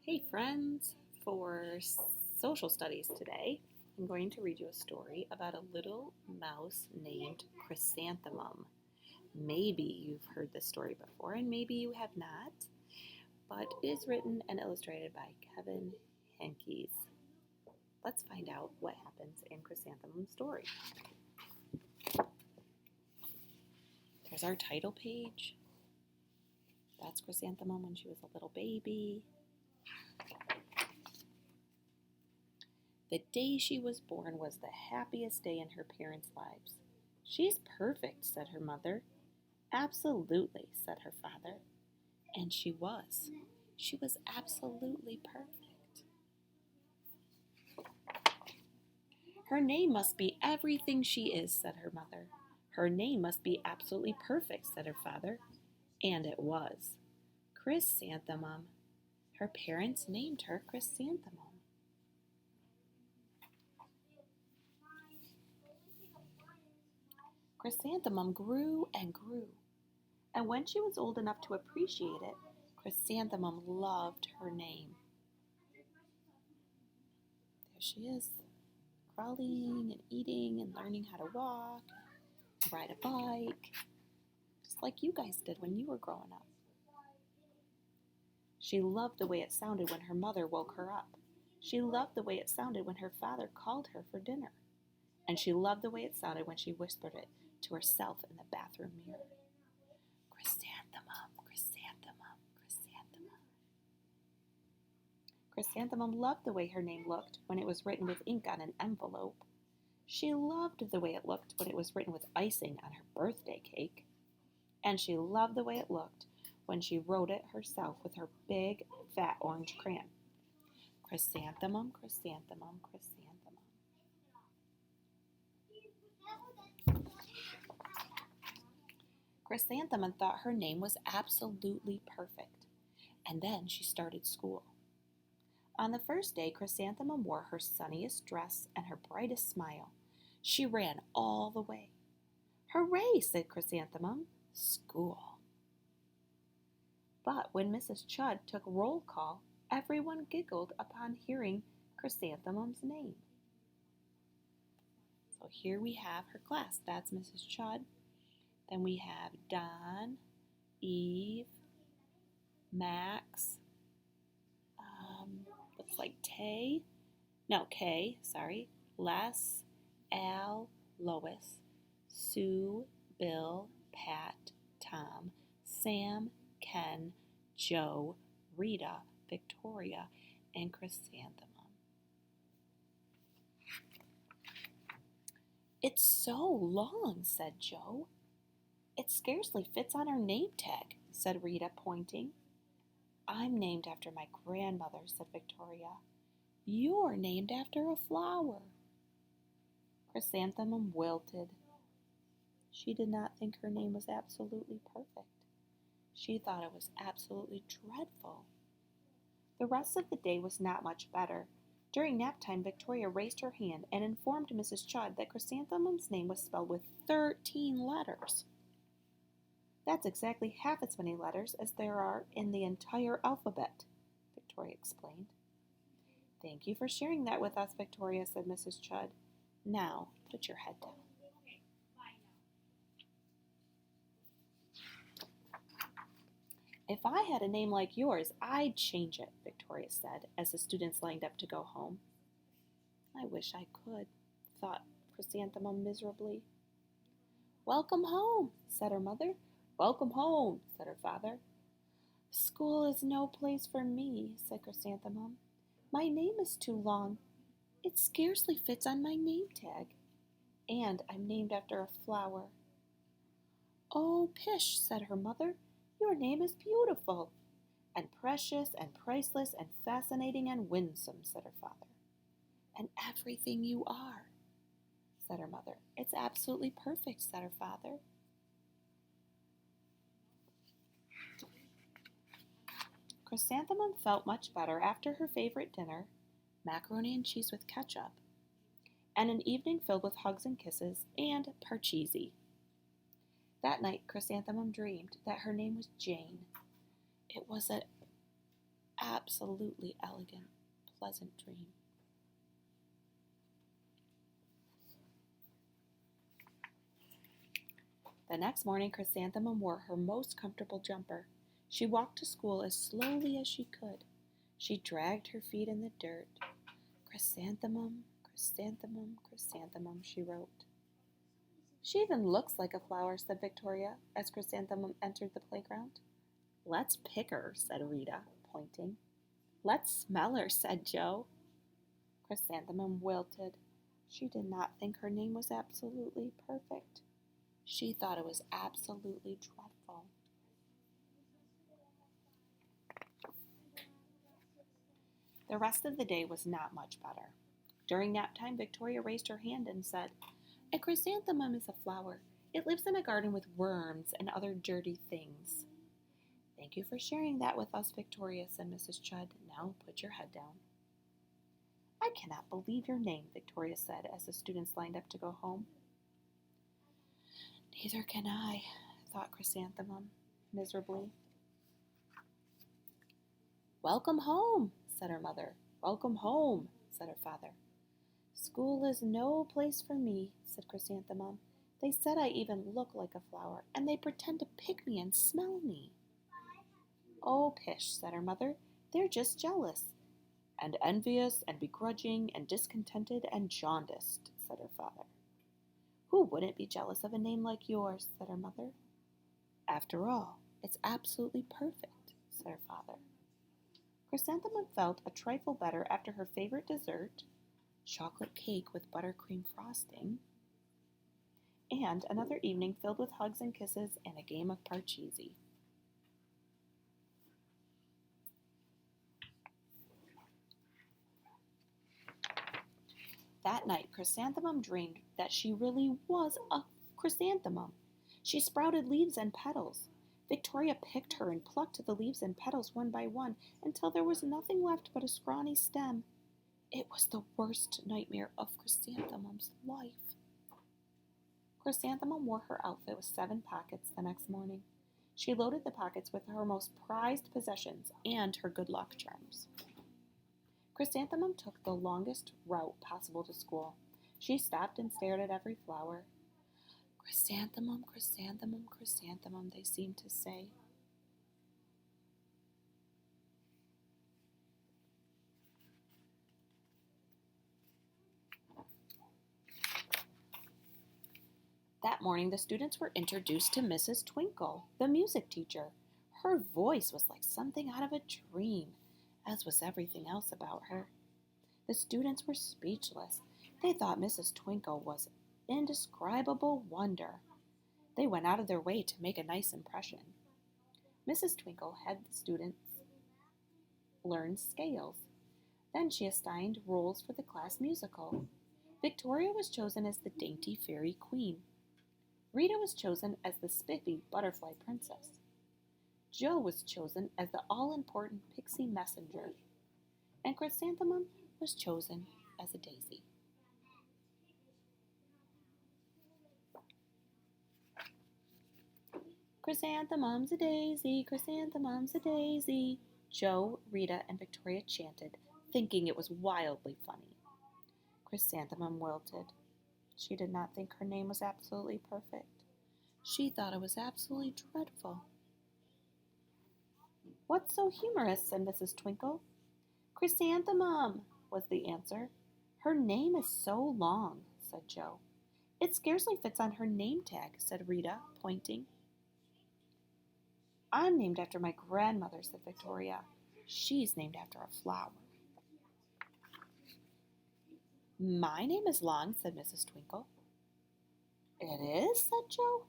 Hey friends, for social studies today, I'm going to read you a story about a little mouse named Chrysanthemum. Maybe you've heard this story before and maybe you have not, but it is written and illustrated by Kevin Henkes. Let's find out what happens in Chrysanthemum's story. There's our title page. That's Chrysanthemum when she was a little baby. The day she was born was the happiest day in her parents' lives. "She's perfect," said her mother. "Absolutely," said her father. And she was. She was absolutely perfect. "Her name must be everything she is," said her mother. "Her name must be absolutely perfect," said her father. And it was. Chrysanthemum. Her parents named her Chrysanthemum. Chrysanthemum grew and grew. And when she was old enough to appreciate it, Chrysanthemum loved her name. There she is, crawling and eating and learning how to walk, ride a bike, just like you guys did when you were growing up. She loved the way it sounded when her mother woke her up. She loved the way it sounded when her father called her for dinner. And she loved the way it sounded when she whispered it to herself in the bathroom mirror. Chrysanthemum, chrysanthemum, chrysanthemum. Chrysanthemum loved the way her name looked when it was written with ink on an envelope. She loved the way it looked when it was written with icing on her birthday cake. And she loved the way it looked when she wrote it herself with her big, fat orange crayon. Chrysanthemum, chrysanthemum, chrysanthemum. Chrysanthemum thought her name was absolutely perfect. And then she started school. On the first day, Chrysanthemum wore her sunniest dress and her brightest smile. She ran all the way. "Hooray," said Chrysanthemum. "School." But when Mrs. Chud took roll call, everyone giggled upon hearing Chrysanthemum's name. So here we have her class. That's Mrs. Chud. Then we have Don, Eve, Max, looks like Kay, Les, Al, Lois, Sue, Bill, Pat, Tom, Sam, Ken, Joe, Rita, Victoria, and Chrysanthemum. "It's so long," said Joe. "It scarcely fits on our name tag," said Rita, pointing. "I'm named after my grandmother," said Victoria. "You're named after a flower." Chrysanthemum wilted. She did not think her name was absolutely perfect. She thought it was absolutely dreadful. The rest of the day was not much better. During nap time, Victoria raised her hand and informed Mrs. Chud that Chrysanthemum's name was spelled with 13 letters. "That's exactly half as many letters as there are in the entire alphabet," Victoria explained. "Thank you for sharing that with us, Victoria," said Mrs. Chud. "Now, put your head down." "If I had a name like yours, I'd change it," Victoria said as the students lined up to go home. "I wish I could," thought Chrysanthemum miserably. "Welcome home," said her mother. "Welcome home," said her father. "School is no place for me," said Chrysanthemum. "My name is too long. It scarcely fits on my name tag. And I'm named after a flower." "Oh, pish," said her mother. "Your name is beautiful." "And precious and priceless and fascinating and winsome," said her father. "And everything you are," said her mother. "It's absolutely perfect," said her father. Chrysanthemum felt much better after her favorite dinner, macaroni and cheese with ketchup, and an evening filled with hugs and kisses and parcheesi. That night, Chrysanthemum dreamed that her name was Jane. It was an absolutely elegant, pleasant dream. The next morning, Chrysanthemum wore her most comfortable jumper. She walked to school as slowly as she could. She dragged her feet in the dirt. Chrysanthemum, chrysanthemum, chrysanthemum, she wrote. She even looks like a flower, said Victoria, as Chrysanthemum entered the playground. Let's pick her, said Rita, pointing. Let's smell her, said Joe. Chrysanthemum wilted. She did not think her name was absolutely perfect. She thought it was absolutely dreadful. The rest of the day was not much better. During nap time, Victoria raised her hand and said, "A chrysanthemum is a flower. It lives in a garden with worms and other dirty things." "Thank you for sharing that with us, Victoria," said Mrs. Chudd. "Now put your head down." "I cannot believe your name," Victoria said as the students lined up to go home. "Neither can I," thought Chrysanthemum miserably. "Welcome home," said her mother. "Welcome home," said her father. "School is no place for me," said Chrysanthemum. "They said I even look like a flower, and they pretend to pick me and smell me." "Oh, pish," said her mother. "They're just jealous." "And envious, and begrudging, and discontented, and jaundiced," said her father. "Who wouldn't be jealous of a name like yours?" said her mother. "After all, it's absolutely perfect," said her father. Chrysanthemum felt a trifle better after her favorite dessert, chocolate cake with buttercream frosting, and another evening filled with hugs and kisses and a game of Parcheesi. That night, Chrysanthemum dreamed that she really was a chrysanthemum. She sprouted leaves and petals. Victoria picked her and plucked the leaves and petals one by one until there was nothing left but a scrawny stem. It was the worst nightmare of Chrysanthemum's life. Chrysanthemum wore her outfit with 7 pockets the next morning. She loaded the pockets with her most prized possessions and her good luck charms. Chrysanthemum took the longest route possible to school. She stopped and stared at every flower. "Chrysanthemum, chrysanthemum, chrysanthemum," they seemed to say. That morning, the students were introduced to Mrs. Twinkle, the music teacher. Her voice was like something out of a dream, as was everything else about her. The students were speechless. They thought Mrs. Twinkle was indescribable wonder. They went out of their way to make a nice impression. Mrs. Twinkle had the students learn scales. Then she assigned roles for the class musical. Victoria was chosen as the dainty fairy queen. Rita was chosen as the spiffy butterfly princess. Joe was chosen as the all-important pixie messenger. And Chrysanthemum was chosen as a daisy. "Chrysanthemum's a daisy, chrysanthemum's a daisy," Joe, Rita, and Victoria chanted, thinking it was wildly funny. Chrysanthemum wilted. She did not think her name was absolutely perfect. She thought it was absolutely dreadful. "What's so humorous?" said Mrs. Twinkle. "Chrysanthemum," was the answer. "Her name is so long," said Joe. "It scarcely fits on her name tag," said Rita, pointing. "I'm named after my grandmother," said Victoria. "She's named after a flower." "My name is long," said Mrs. Twinkle. "It is?" said Joe.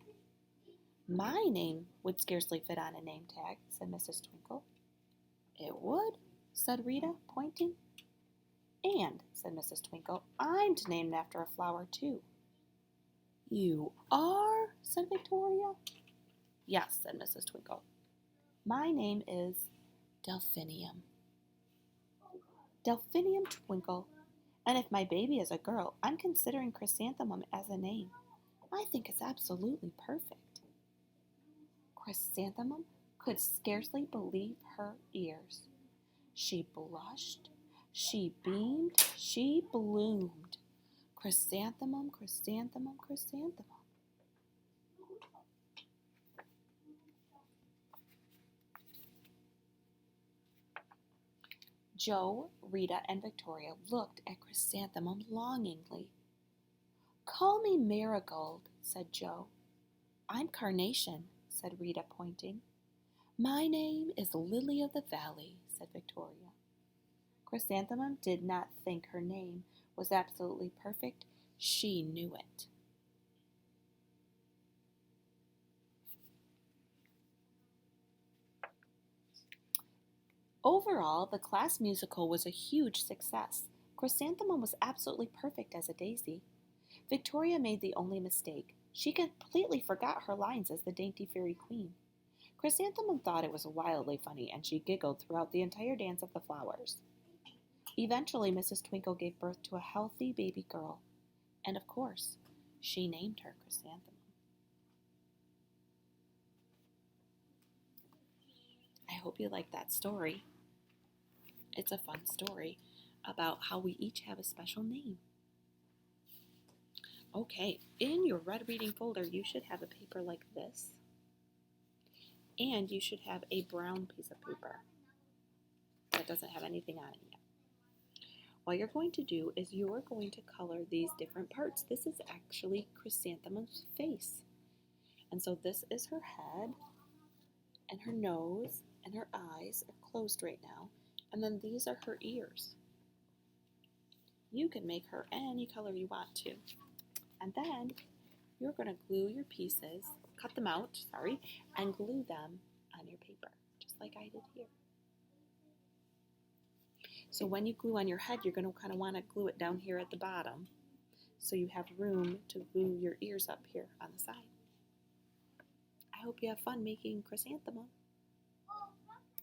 "My name would scarcely fit on a name tag," said Mrs. Twinkle. "It would," said Rita, pointing. "And," said Mrs. Twinkle, "I'm named after a flower, too." "You are?" said Victoria. "Yes," said Mrs. Twinkle. "My name is Delphinium. Delphinium Twinkle. And if my baby is a girl, I'm considering Chrysanthemum as a name. I think it's absolutely perfect." Chrysanthemum could scarcely believe her ears. She blushed, she beamed, she bloomed. Chrysanthemum, chrysanthemum, chrysanthemum. Jo, Rita, and Victoria looked at Chrysanthemum longingly. "Call me Marigold," said Jo. "I'm Carnation," said Rita, pointing. "My name is Lily of the Valley," said Victoria. Chrysanthemum did not think her name was absolutely perfect. She knew it. Overall, the class musical was a huge success. Chrysanthemum was absolutely perfect as a daisy. Victoria made the only mistake. She completely forgot her lines as the dainty fairy queen. Chrysanthemum thought it was wildly funny, and she giggled throughout the entire dance of the flowers. Eventually, Mrs. Twinkle gave birth to a healthy baby girl, and of course, she named her Chrysanthemum. I hope you like that story. It's a fun story about how we each have a special name. Okay, in your red reading folder, you should have a paper like this, and you should have a brown piece of paper that doesn't have anything on it yet. What you're going to do is you're going to color these different parts. This is actually Chrysanthemum's face. And so this is her head, and her nose, and her eyes are closed right now. And then these are her ears. You can make her any color you want to. And then you're going to glue your pieces, cut them out, and glue them on your paper, just like I did here. So when you glue on your head, you're going to kind of want to glue it down here at the bottom so you have room to glue your ears up here on the side. I hope you have fun making Chrysanthemum.